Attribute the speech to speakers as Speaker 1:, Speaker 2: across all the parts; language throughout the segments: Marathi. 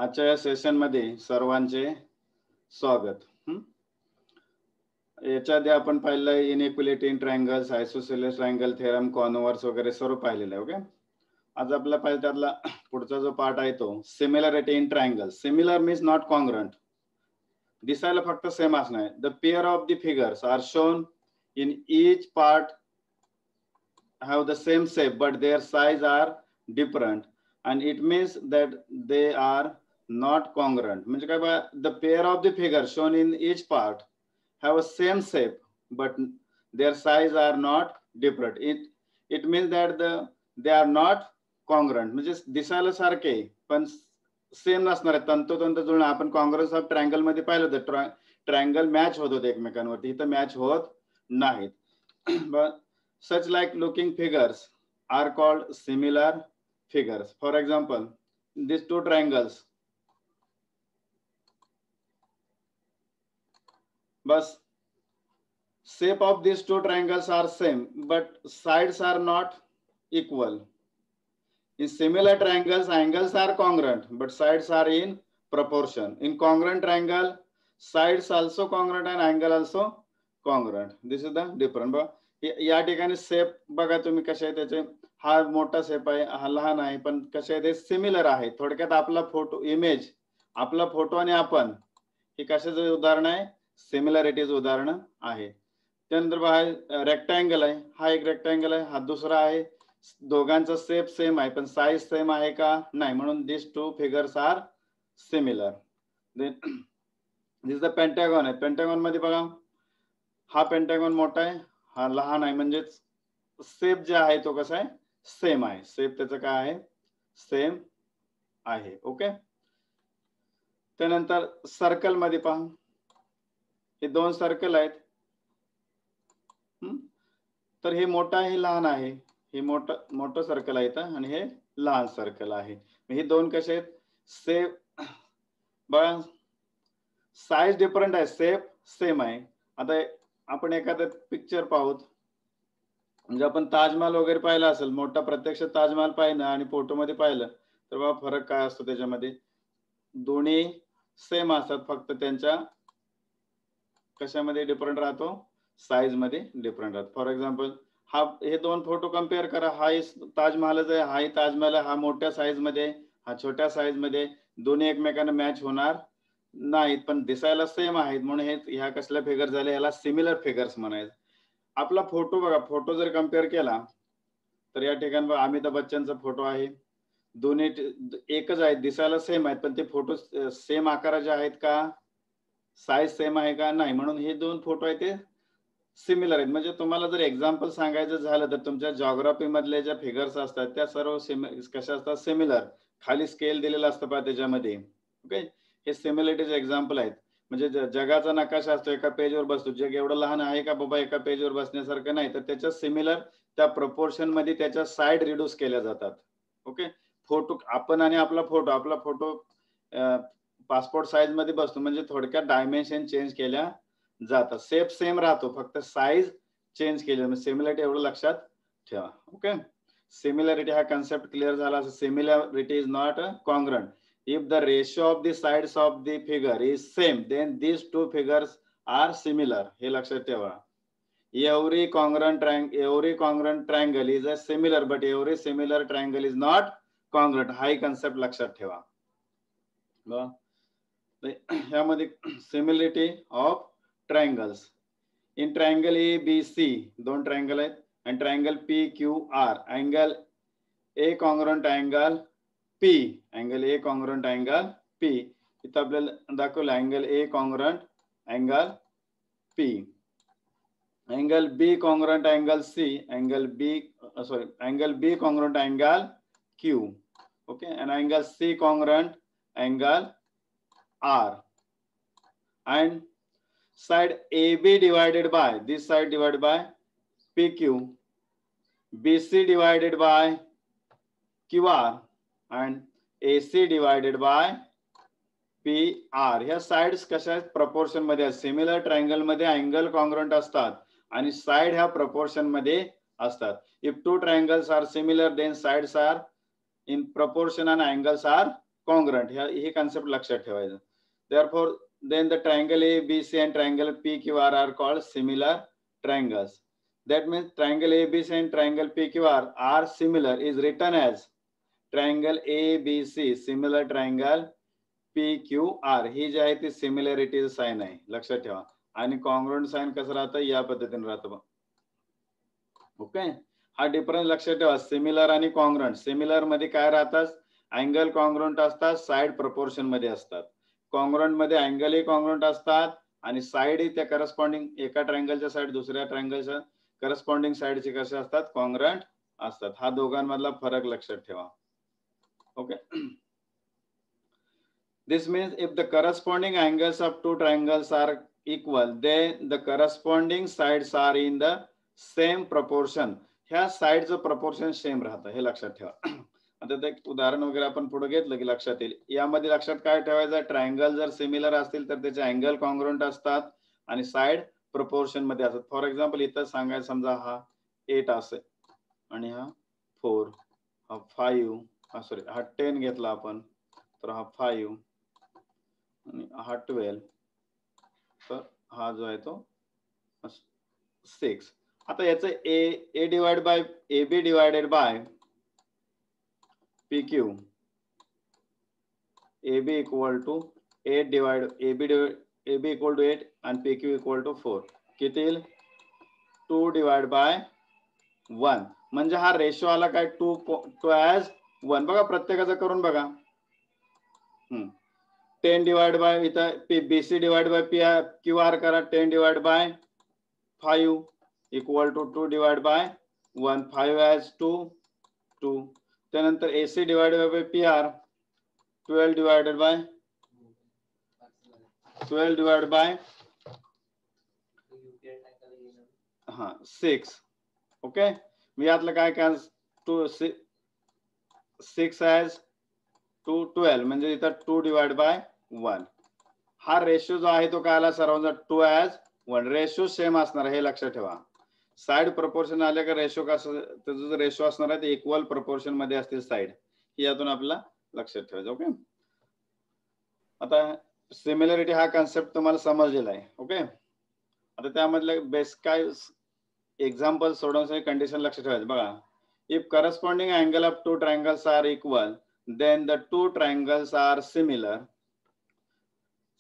Speaker 1: आजच्या या सेशन मध्ये सर्वांचे स्वागत. याच्या आधी आपण पाहिलं inequality in triangles, isosceles triangle theorem, converse वगैरे सर्व पाहिलेलं आहे. ओके, आज आपला पाहिजे त्यातला पुढचा जो पार्ट आहे तो similarity in triangle. Similar means not congruent, दिसायला फक्त सेम असणार. The pair of the figures are shown in each part have the same shape but their size are different and it means that they are not congruent. म्हणजे काय बा, the pair of the figures shown in each part have a same shape but their size are not different. It means that they are not congruent. म्हणजे दिसायला सारखे पण सेम नसणार आहे, तंतोतंत जुळणं. आपण कॉंग्रन्स ऑफ ट्रायंगल मध्ये पाहिलं होतं, ट्रायंगल मॅच होत होते एकमेकांवरती, इथं मॅच होत नाहीत. Such like looking figures are called similar figures. For example, these two triangles, but shape of these two triangles are same but sides are not equal. In similar triangles, angles are congruent but sides are in proportion. In congruent triangle, sides also congruent and angle also congruent. This is the difference. या ठिकाणी शेप बघा तुम्ही कसे आहे त्याचे. हा मोठा शेप आहे, हा लहान आहे, पण कसे आहे ते सिमिलर आहे. थोडक्यात आपला फोटो इमेज, आपला फोटो आणि आपण हे कशाचे उदाहरण आहे, सिमिलॅरिटीज उदाहरण आहे. त्यानंतर बघा रेक्टँगल आहे, हा एक रेक्टँगल आहे, हा दुसरा आहे. दोघांचा शेप सेम आहे पण साईज सेम आहे का, नाही, म्हणून this two figures are similar. This the pentagon आहे. पेंटागॉन मध्ये बघा हा पेंटागॉन मोठा आहे, हा लहान आहे, म्हणजे शेप जे आहे तो कसा आहे, सेम आहे. शेप त्याचं काय आहे, सेम आहे. ओके, त्यानंतर सर्कल मध्ये पहा, हे दोन सर्कल आहेत. तर हे मोठं आहे, हे लहान आहे. हे मोठं सर्कल आहे आणि हे लहान सर्कल आहे. हे दोन कसे आहेत, सेम. बघा साईज डिफरंट आहे, शेप सेम आहे. आता आपण एखादं पिक्चर पाहूत, म्हणजे आपण ताजमहाल वगैरे पाहिला असेल, मोठा प्रत्यक्ष ताजमहाल पाहिलं आणि फोटो मध्ये पाहिलं तर बाबा फरक काय असतो त्याच्यामध्ये, दोन्ही सेम असतात, फक्त त्यांच्या कशामध्ये डिफरंट राहतो, साईज मध्ये डिफरंट राहतो. फॉर एक्झाम्पल हे दोन फोटो कम्पेअर करा, हा ताजमहालच आहे, हाही ताजमहाल, हा मोठ्या साईज मध्ये, हा छोट्या साईज मध्ये, दोन्ही एकमेकांना मॅच होणार नाहीत पण दिसायला सेम आहेत, म्हणून हे ह्या कसल्या फिगर झाले, याला सिमिलर फिगर्स म्हणायचं. आपला फोटो बघा, फोटो जर कम्पेअर केला तर या ठिकाणी अमिताभ बच्चनचा फोटो आहे, दोन्ही एकच आहेत, दिसायला सेम आहेत, पण ते फोटो सेम आकाराचे आहेत का, साईज सेम आहे का, नाही, म्हणून हे दोन फोटो आहेत ते सिमिलर आहेत. म्हणजे तुम्हाला जर एक्झाम्पल सांगायचं झालं तर तुमच्या जॉग्राफी मधले ज्या फिगर्स असतात त्या सर्व कशा असतात, सिमिलर. खाली स्केल दिलेला असतं पहा त्याच्यामध्ये. ओके, हे सिमिलरिटीज एक्झाम्पल आहेत. म्हणजे जगाचा नकाशा असतो, एका पेजवर बसतो, जग एवढं लहान आहे का बाबा एका पेजवर बसण्यासारखं नाही, तर त्याच्या सिमिलर त्या प्रपोर्शन मध्ये त्याच्या साईड रिड्यूस केल्या जातात. ओके, फोटो आपण आणि आपला फोटो पासपोर्ट साईज मध्ये बसतो, म्हणजे थोडक्यात डायमेन्शन चेंज केल्या जातात. शेप सेम राहतो, फक्त साईज चेंज केली. सिमिलरिटी एवढं लक्षात ठेवा. ओके, सिमिलरिटी हा कन्सेप्ट क्लिअर झाला. Similarity is not congruent. If the ratio of the sides of the figure is same, then these two figures are similar. हे लक्षात ठेवा. Every congruent triangle is a similar, but every similar triangle is not congruent. हाही कन्सेप्ट लक्षात ठेवा. यामध्ये similarity of triangles. In triangle ABC दोन ट्रायंगल आहेत आणि triangle PQR, angle A congruent angle P, angle A congruent angle P. इथं आपल्याला दाखवलं angle A congruent angle P, angle B congruent angle C, angle B congruent angle Q. Okay, and angle C congruent angle R, and side AB divided by this side divided by PQ, BC divided by QR, and AC divided by PR. ह्या साइड्स कशा आहेत, प्रपोर्शन मध्ये आहेत. सिमिलर ट्रायंगल मध्ये अँगल कॉन्ग्रुएंट असतात आणि साइड ह्या प्रपोर्शन मध्ये असतात. If two triangles are similar, then sides are in proportion and angles are congruent, ही कॉन्सेप्ट लक्षात ठेवायचं. Therefore then the triangle ABC and triangle PQR are called similar triangles. That means triangle ABC and triangle PQR are similar is written as triangle ABC similar triangle PQR. ही जी आहे ती सिमिलॅरिटी साइन आहे, लक्षात ठेवा. आणि कॉन्ग्रुएंट साइन कसं राहतं, या पद्धतीने राहतं. ओके, हा डिफरन्स लक्षात ठेवा. सिमिलर आणि कॉन्ग्रुएंट. सिमिलर मध्ये काय राहतात, अँगल कॉन्ग्रुएंट असतात, साइड प्रपोर्शन मध्ये असतात. कॉन्ग्रुएंट मध्ये अँगल ही कॉन्ग्रुएंट असतात आणि साइड ही त्या करस्पॉन्डिंग, एका ट्रायंगलच्या साइड दुसऱ्या ट्रायंगलच्या करस्पॉन्डिंग साइडचे कसे असतात, कॉन्ग्रुएंट असतात. हा दोघांमधला फरक लक्षात ठेवा. Okay, this means if the corresponding angles of two triangles are equal, then the corresponding sides are in the same proportion. ह्या साइडचं प्रपोर्शन सेम राहतं, हे लक्षात ठेवा. आता ते एक उदाहरण वगैरे आपण पुढे घेतलं की लक्षात येईल. यामध्ये लक्षात काय ठेवायचं, ट्रायंगल जर सिमिलर असतील तर त्याचे अँगल कॉन्ग्रुएंट असतात आणि साइड प्रपोर्शन मध्ये असतात. फॉर एक्झाम्पल इथं सांगायचं, समजा हा 8 असेल आणि हा 4, हा 5, सॉरी हा 10 घेतला आपण, तर हा 5 आणि हा 12, तर हा जो आहे तो 6. आता याचं A divide by AB divided by PQ, AB equal to 8 divide AB equal to 8 आणि PQ इक्वल टू 4. किती येईल, 2 डिवाइड बाय 1. म्हणजे हा रेशो आला काय, 2 ॲज 1. बघा प्रत्येकाचं करून बघा. 10 डिवाइड बाय इथं BC डिवाइड बाय QR करा. 10 divide by 5 equal to 2 divide by 1. 5 as 2. त्यानंतर AC divide by PR 12 divided by 6. Okay, मी यातलं काय काय 6 ॲज 2 12, म्हणजे इथं 2 डिवाइड बाय 1. हा रेशो जो आहे तो काय आला सर्वांचा, 2 ॲज 1. रेशो सेम असणार, हे लक्षात ठेवा. साइड प्रपोर्शन आले का रेशो कसं, त्याचा जो रेशो असणार आहे ते इक्वल प्रपोर्शन मध्ये असतील साइड, यातून आपल्याला लक्षात ठेवायचं. ओके, आता सिमिलरिटी हा कॉन्सेप्ट तुम्हाला समजलेला आहे. ओके, आता त्यामधले बेस्ट काय एक्झाम्पल सोडवण्यासाठी कंडिशन लक्षात ठेवायचं. बघा, if corresponding angle of two triangles are equal, then the two triangles are similar.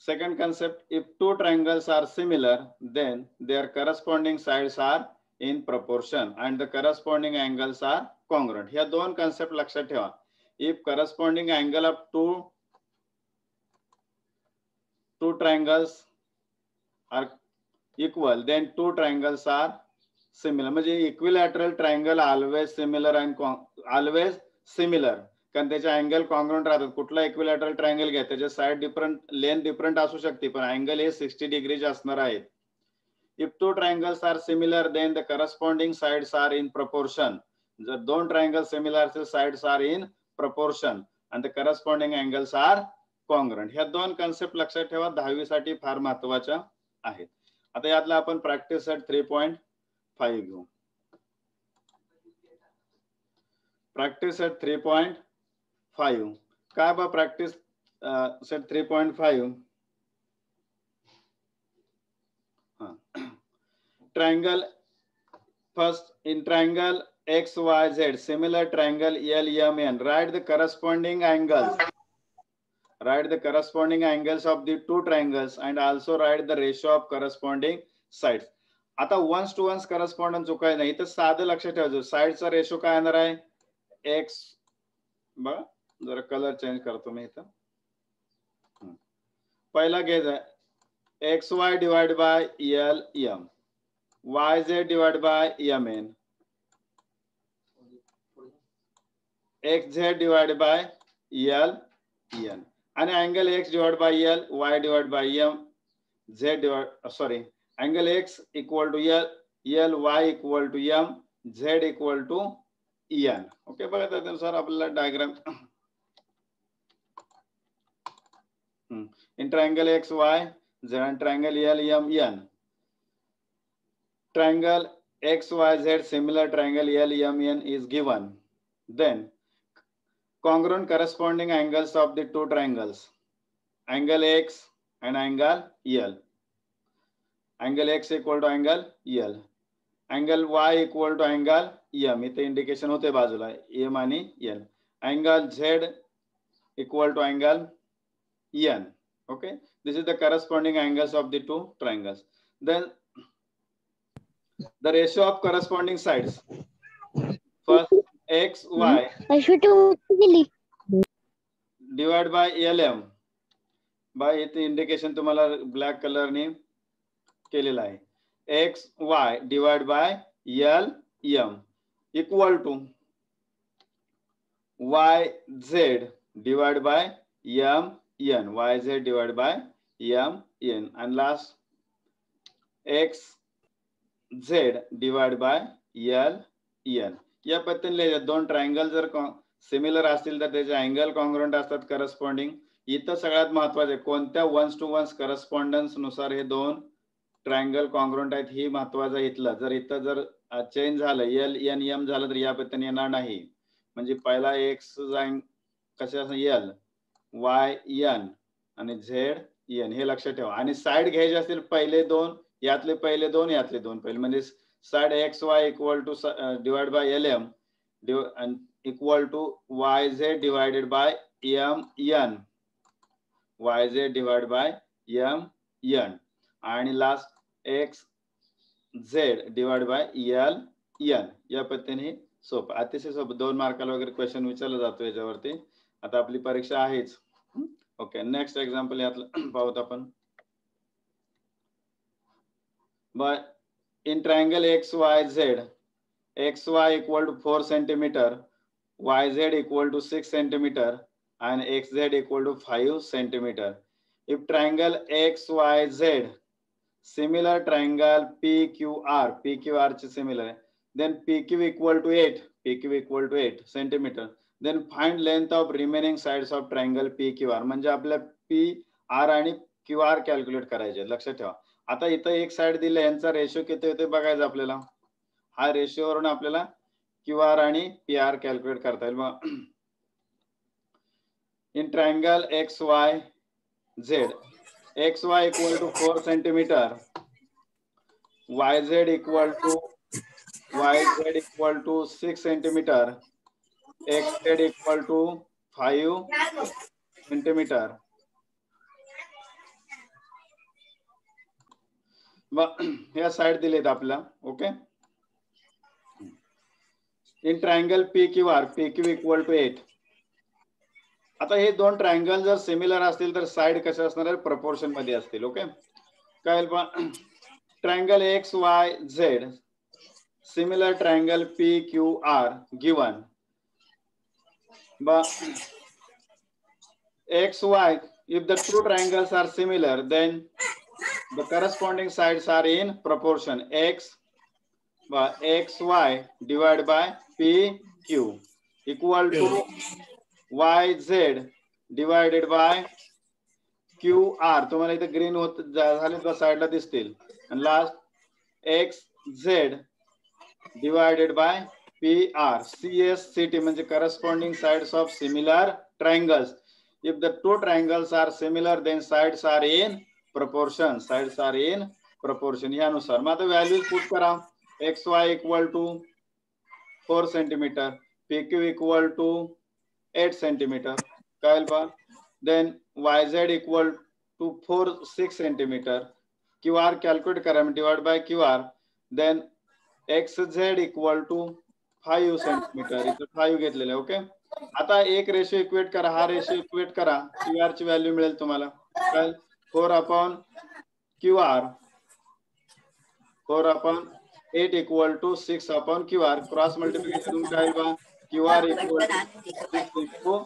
Speaker 1: Second concept, if two triangles are similar, then their corresponding sides are in proportion and the corresponding angles are congruent. ह्या दोन concept लक्षात ठेवा. If corresponding angle of two triangles are equal, then two triangles are similar. म्हणजे equilateral triangle always similar and always similar. कारण त्याचे अँगल कॉन्ग्रुएंट राहतात. कुठला इक्विलॅटरल ट्रायंगल घ्या, त्याचे साइड डिफरंट, लेंथ डिफरंट असू शकते, पण अँगल हे 60 डिग्रीचे असणार आहेत. If two triangles are similar, then the corresponding sides are in proportion. जर दोन ट्रायंगल सिमिलर असतील, साइड्स आर इन प्रपोर्शन आणि the corresponding angles are congruent. ह्या दोन कॉन्सेप्ट लक्षात ठेवा, 10वी साठी फार महत्वाच्या आहेत. आता यातला आपण प्रॅक्टिस सेट 3.5 घेऊ. प्रॅक्टिस सेट 3.5 काय बा, practice set 3.5. Triangle, first in triangle XYZ, similar triangle LMN, write the corresponding angles. Write the corresponding angles of the two triangles and also write the ratio of corresponding sides. आता 1:1 करस्पॉन्डन्स चुकाय नाही, तर साधं लक्षात ठेवायचं. साइडचा रेशो काय येणार आहे, X. बघा जरा कलर चेंज करतो मी इथं. पहिला घ्यायचा XY divide by LM, YZ divide by MN, XZ divide by LN आणि angle X divide by L, Y divide by M, Z divide, sorry, angle X equal to L, Y equal to M, Z equal to EN. Okay, बघा त्यानुसार आपल्याला diagram. in triangle XY, Z, triangle LMN, triangle XYZ, similar triangle LMN is given. Then congruent corresponding angles of the two triangles, angle X and angle L. Angle X equal to angle L. Angle Y equal to angle M. इथे इंडिकेशन होते बाजूला M आणि N. Angle Z equal to angle N. Okay, this is the corresponding angles of the two triangles. Then the ratio of corresponding sides. First X Y divided by LM. by इथे इंडिकेशन तुम्हाला ब्लॅक कलरने केलेला आहे. X Y divided by L M equal to Y Z divided by M N. Y Z divided by M N. And last X Z divided by L N. या पद्धतीने दोन ट्रायंगल जर सिमिलर असतील तर त्याचे अँगल कॉन्ग्रुएंट असतात करस्पॉन्डिंग. इथं सगळ्यात महत्वाचे कोणत्या वन्स टू वन्स करस्पॉन्डन्स नुसार हे दोन ट्रायंगल कॉन्ग्रुएंट आहेत ही महत्वाचं इथलं. जर इथं जर चेंज झालं L N M झालं तर या पद्धतीने येणार नाही. म्हणजे पहिला X जाईन कशा L Y N आणि Z N हे लक्षात ठेवा. आणि साइड घ्यायचे असतील पहिले दोन यातले पहिले दोन यातले दोन पहिले म्हणजे side X Y equal to divide by LM equal to YZ divided by MN. YZ divide by MN आणि last XZ divide by LN. या पद्धतीने सोपं अतिशय सोपं 2 मार्काला वगैरे क्वेश्चन विचारला जातो याच्यावरती. आता आपली परीक्षा आहेच. ओके नेक्स्ट एक्झाम्पल यातलं पाहूत आपण. By in triangle XYZ XY equal to 4 centimeter, YZ equal to 6 centimeter and XZ equal to 5 centimeter. If triangle XYZ similar triangle PQR चे similar है, then PQ equal to 8 centimeter. Then find length of remaining sides of triangle PQR. म्हणजे आपल्या PR आणि QR कॅल्क्युलेट करायचे. लक्षात ठेवा. आता इथं एक साइड दिले यांचा रेशो किती होते बघायचं आपल्याला. हा रेशो वरून आपल्याला QR आणि PR कॅल्क्युलेट करता येईल. मग in triangle XYZ XY equal to 4 centimeter, YZ equal to 6 centimeter, XZ equal to 5 centimeter. या साइड दिलेत आपला. Okay in triangle PQ equal to 8. आता हे दोन ट्रायंगल जर सिमिलर असतील तर साइड कशा असणार आहे प्रपोर्शन मध्ये असतील. ओके काय triangle XYZ similar triangle PQR given XY if the two triangles are similar then the corresponding sides are in proportion. XY divided by PQ equal to YZ divided by QR. तुम्हाला इथे ग्रीन होत झाले तर साइडला दिसतील. and last XZ divided by PR. CSCT म्हणजे corresponding sides of similar triangles. If the two triangles are similar then sides are in proportion. Sides are in proportion. यानुसार मग आता व्हॅल्यूज पुट करा. XY equal to 4 centimetre, PQ equal to 8 centimetre कळेल पा. Then YZ equal to 6 centimetre. QR calculate करा divide by QR. Then XZ equal to 5 centimetre इथे 5 घेतलेले. ओके आता एक रेशो इक्वेट करा. हा रेशो इक्वेट करा. QR ची व्हॅल्यू मिळेल तुम्हाला. कळेल 4/QR 4/8 equal to 6/QR. Cross multiplication काय बा QR equal to 6 ×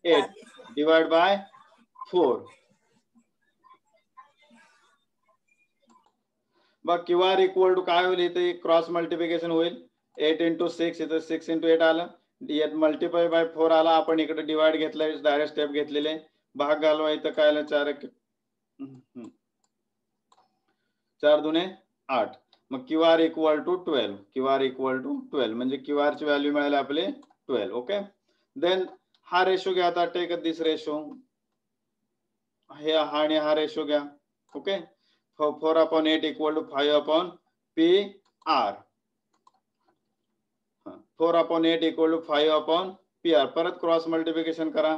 Speaker 1: 8 divide by 4. बघ QR इक्वल टू काय होईल इथे क्रॉस मल्टिप्लिकेशन होईल 8 × 6 इथे 6 × 8 आलं. मल्टिप्लाय बाय 4 आला. आपण इकडे डिवाइड घेतलाय डायरेक्ट स्टेप घेतलेले. भाग घालवा इथं काय आलं 4 दुने 8. मग QR equal to 12. QR equal to 12 म्हणजे QR ची व्हॅल्यू मिळाली आपले 12. ओके देन हा रेशो घ्या आता, टेक दिस रेशो, हे हा आणि हा रेशो घ्या. Okay, 4/8 equal to 5/PR. 4/8 equal to 5/PR. परत क्रॉस मल्टिप्लिकेशन करा.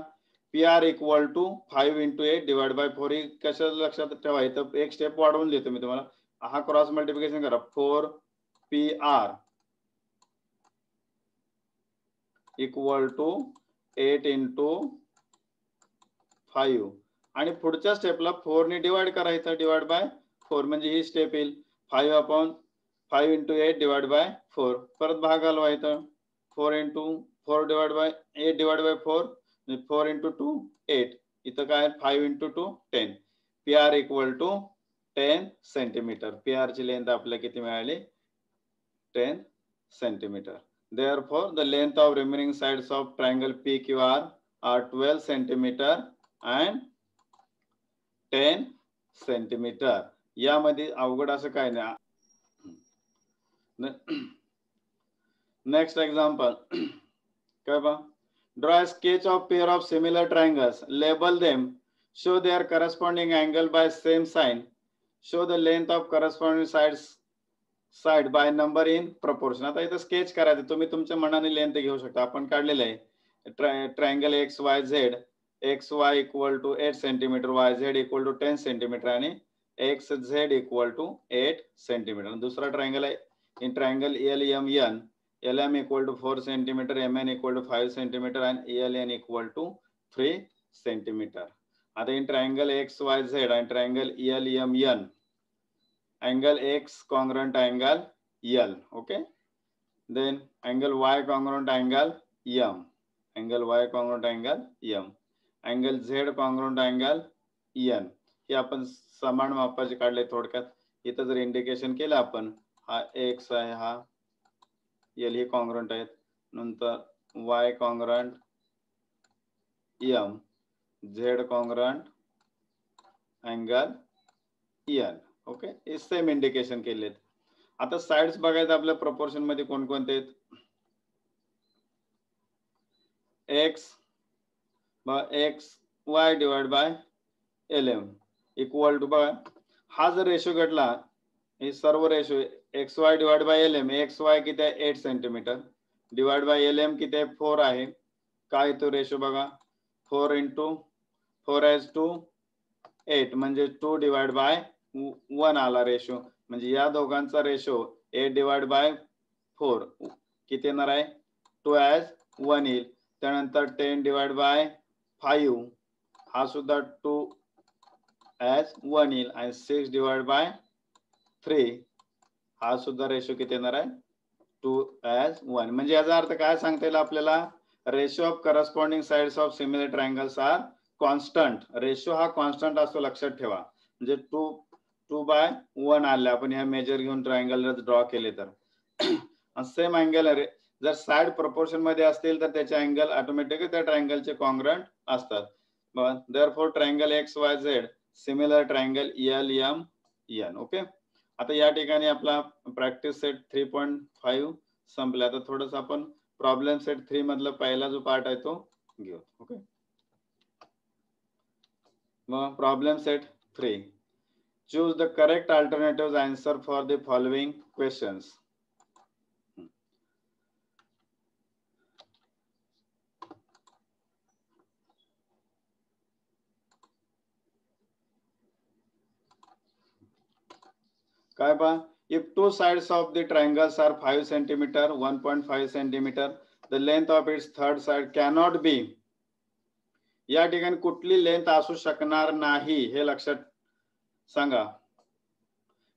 Speaker 1: PR equal to 5 × 8 divide by 4. ही कशा लक्षात ठेवा, इथं एक स्टेप वाढवून देतो मी तुम्हाला. हा क्रॉस मल्टिप्लिकेशन करा. 4PR इक्वल टू 8 × 5 आणि पुढच्या स्टेपला 4 ने डिवाइड करायचं, डिवाइड बाय 4 म्हणजे ही स्टेप येईल. 5/5 × 8 डिवाइड बाय 4. परत भाग घालवायचा. 4 × 4 डिवाइड बाय 8 डिवाइड बाय 4, 4 × 2 8. इथं काय 5 × 2 10. PR equal to 10 centimeter. PR ची लेंथ आपल्याला किती मिळाली? 10 centimeter. Therefore, the length of remaining sides of triangle PQR are 12 centimeter and 10 centimeter. यामध्ये अवघड असं काय नाही. नेक्स्ट एक्झाम्पल काय बा, draw a sketch of pair of similar triangles, label them, show their corresponding angle by same sign, show the length of corresponding side by number in proportion. आता इथं स्केच करायचं, तुम्ही तुमच्या मनाने लेंथ घेऊ शकता. आपण काढलेलं आहे triangle XYZ, XY equal to 8 centimeter, YZ equal to 10 centimeter आणि XZ इक्वल टू 8 सेंटीमीटर. दुसरा ट्रायंगल आहे in triangle LMN, LM equal to 4 centimeter, MN equal to 5 centimeter आणि ELN इक्वल टू 3 सेंटीमीटर. आता इन ट्रायंगल XYZ आणि triangle LMN, angle X congruent angle L. Okay, then angle Y congruent angle M, angle Y congruent angle M, angle Z congruent angle N. हे आपण समान मापाचे काढले थोडक्यात. इथं जर इंडिकेशन केलं आपण, हा X आहे, हा L, हे कॉन्ग्रुएंट आहेत. नंतर Y congruent M, Z congruent angle N. Okay, हे सेम इंडिकेशन केलेत. आता साइड्स बघायचं आपल्या प्रपोर्शन मध्ये कोणकोणते आहेत. XY divide by LM equal to, बघा हा जर रेशो घडला, हे सर्व ratio XY divide by LM, XY किती आहे 8 सेंटीमीटर, डिवाइड बाय LM किती आहे 4 आहे. काय तो रेशो बघा, 4 × 4:8 म्हणजे 2 डिवाइड बाय 1 आला रेशो. म्हणजे या दोघांचा रेशो 8 डिवाइड बाय 4 किती येणार आहे 2:1 येईल. त्यानंतर 10 डिवाइड बाय 5 हा सुद्धा 2:1 येईल आणि 6 डिवाइड बाय 3 हा सुद्धा रेशो किती येणार आहे 2:1. म्हणजे याचा अर्थ काय सांगता येईल आपल्याला, ratio of corresponding sides of similar triangles are constant. Ratio हा कॉन्स्टंट असतो, लक्षात ठेवा. म्हणजे 2:1 आले आपण ह्या मेजर घेऊन ट्रायंगल ड्रॉ केले तर. सेम अँगल आहे, जर साइड प्रपोर्शन मध्ये असतील तर त्याचे अँगल ऑटोमॅटिकली त्या ट्रायंगलचे कॉन्ग्रुएंट असतात. Therefore triangle XYZ similar triangle LMN. Okay, आता या ठिकाणी आपला प्रॅक्टिस सेट 3.5 संपला. आता थोडस आपण प्रॉब्लेम सेट 3 मधला पहिला जो पार्ट आहे तो घेऊ. ओके, मग problem set 3. Choose the correct alternative answer for the following questions. काय पहा, if two sides of the triangles are 5 centimeter, 1.5 centimeter, the length of its third side cannot be. या ठिकाणी कुठली लेंथ असू शकणार नाही हे लक्षात सांगा.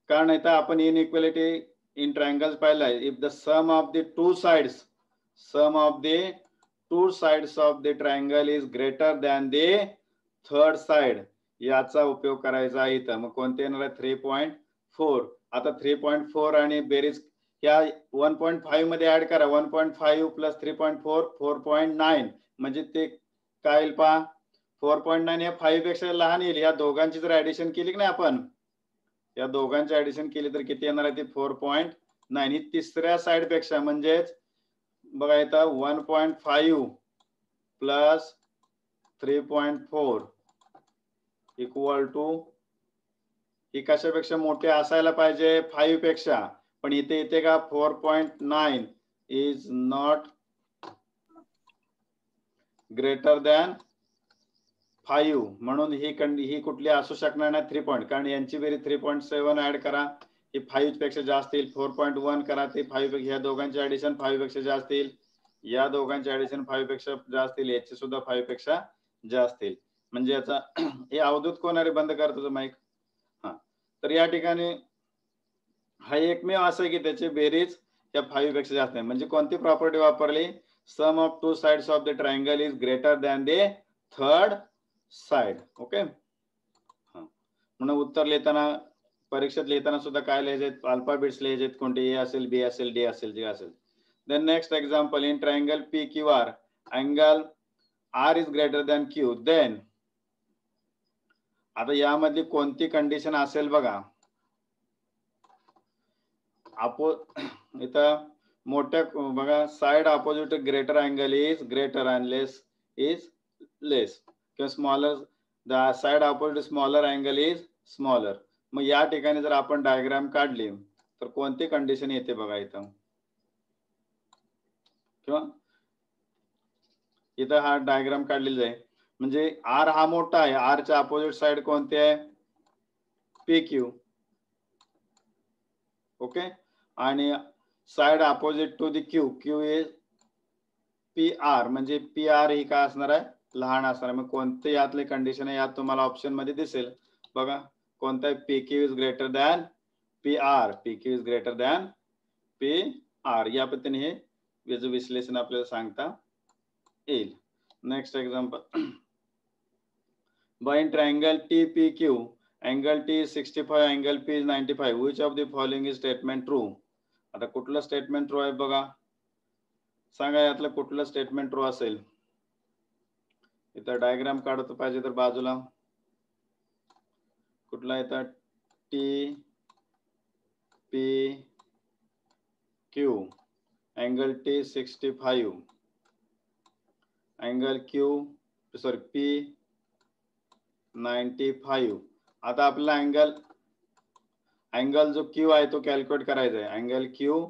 Speaker 1: कारण इथं आपण इनइक्वालिटी इन ट्रायंगल्स पाहिलाय. If the sum of the two sides of the triangle is greater than the third side, याचा उपयोग करायचा आहे इथं. मग कोणते येणार आहे 3.4. आता 3.4 आणि बेरीज या 1.5 मध्ये ऍड करा. 1.5 प्लस 3.4 4.9 म्हणजे ते काय येईल पहा 4.9 हे 5 पेक्षा लहान येईल. या दोघांची जर ऍडिशन केली की नाही आपण, या दोघांची ऍडिशन केली तर किती येणार आहे ते 4.9. ही तिसऱ्या साइड पेक्षा, म्हणजेच बघा इथं 1.5 प्लस 3.4 इक्वल टू, ही कशापेक्षा मोठे असायला पाहिजे 5 पेक्षा, पण इथे येते का 4.9 इज नॉट ग्रेटर दॅन 5, म्हणून ही कुठली असू शकणार नाही 3 पॉईंट, कारण यांची बेरीज 3.7 ऍड करा, ही 5 पेक्षा जास्त येईल. 4.1 करा, ते 5 पेक्षा, या दोघांचे ऍडिशन 5 पेक्षा जास्त येईल, या दोघांचे ऍडिशन 5 पेक्षा जास्त येईल, याचे सुद्धा 5 पेक्षा जास्त येईल. म्हणजे याचा हे अवधूत कोणारे बंद कर तुझं माईक. हा, तर या ठिकाणी हा एकमेव असं आहे की त्याची बेरीज या 5 पेक्षा जास्त नाही. म्हणजे कोणती प्रॉपर्टी वापरली, sum of two sides of the triangle is greater than the third side. Okay, म्हणून उत्तर लिहिताना, परीक्षेत लिहिताना सुद्धा काय लिहायचे, अल्फाबेट्स लिहायचे, कोणते ए असेल, बी असेल, डी असेल, जे असेल. Then next example, in triangle P Q R angle R is greater than Q, then आता यामधली कोणती कंडिशन असेल बघा. इथं मोठ्या बघा, side opposite greater angle is greater and less is less, किंवा smaller the side opposite smaller angle is smaller. मग या ठिकाणी जर आपण डायग्राम काढली तर कोणती कंडिशन येते बघा इथं, किंवा इथं हा डायग्राम काढलेला आहे. म्हणजे आर हा मोठा आहे, आर च्या अपोजिट साइड कोणते आहे, पी क्यू. ओके, आणि side opposite to the Q, Q is P R, म्हणजे पी आर ही काय असणार आहे, लहान असणार. मग कोणते यातले कंडिशन आहे, यात तुम्हाला ऑप्शन मध्ये दिसेल बघा, कोणता आहे, P Q is greater than P R, P Q is greater than P R. या पद्धतीने हे याचं विश्लेषण आपल्याला सांगता येईल. Next example, by in triangle T P Q angle T is 65, angle P is 95, which of the following is statement true. आता कुठलं स्टेटमेंट ट्रू आहे बघा, सांगा यातलं कुठलं स्टेटमेंट ट्रू असेल. इथं डायग्राम काढतो पाहिजे तर बाजूला कुठला येतात, T P Q angle T 65, angle Q sorry P 95. आता आपला अँगल जो क्यू आहे तो कॅल्क्युलेट करायचा आहे. अँगल क्यू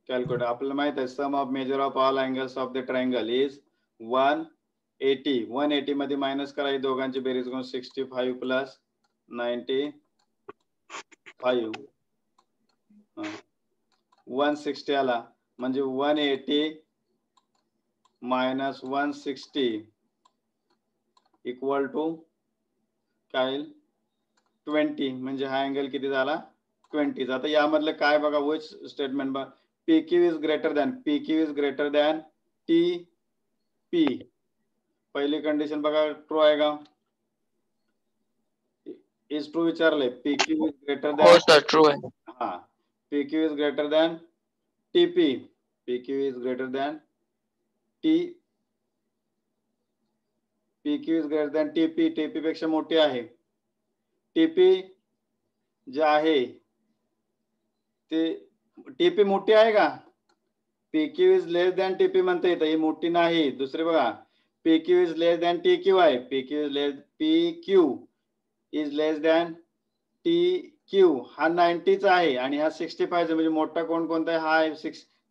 Speaker 1: कॅल्क्युलेट आपल्याला माहित आहे, sum of measure of all angles of the triangle is 180. 180 मध्ये मायनस करायची, दोघांची बेरीज करून 65 प्लस 95 160 आला, म्हणजे 180 मायनस 160 इक्वल टू काय 20, म्हणजे हा अँगल किती झाला 20. आता यामधलं काय बघा, विच स्टेटमेंट बघा, P Q is greater than, P Q is greater than T P. पहिली कंडिशन बघा ट्रू आहे का, इज ट्रू विचारले, P Q is greater than,
Speaker 2: हो सर ट्रू आहे.
Speaker 1: हा, P Q is greater than TP, P Q is greater than T, P Q is greater than TP, TP पेक्षा मोठी आहे. टीपी जे आहे ते, टीपी मोठी आहे का, P Q is less than TP म्हणता येतं, ही मोठी नाही. दुसरे बघा, P Q is less than T Q आहे, P Q is less than T Q, हा 90 चा आहे, आणि हा 65 म्हणजे मोठा कोणता आहे, हा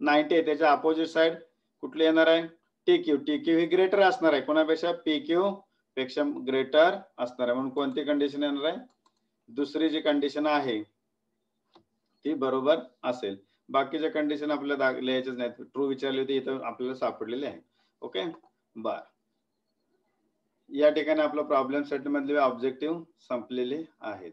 Speaker 1: 90 आहे. त्याच्या अपोजिट साइड कुठले येणार आहे, टी क्यू. टी क्यू ही ग्रेटर असणार आहे कोणापेक्षा, पी क्यू पेक्षा ग्रेटर असणार आहे. म्हणून कोणती कंडिशन येणार आहे, दुसरी जी कंडिशन आहे ती बरोबर असेल. बाकीच्या कंडिशन आपल्याला लिहायचेच नाहीत, ट्रू विचारली होती इथं आपल्याला सापडलेले आहे. ओके, बर, या ठिकाणी आपलं प्रॉब्लेम सेट मधले ऑब्जेक्टिव्ह संपलेले आहेत.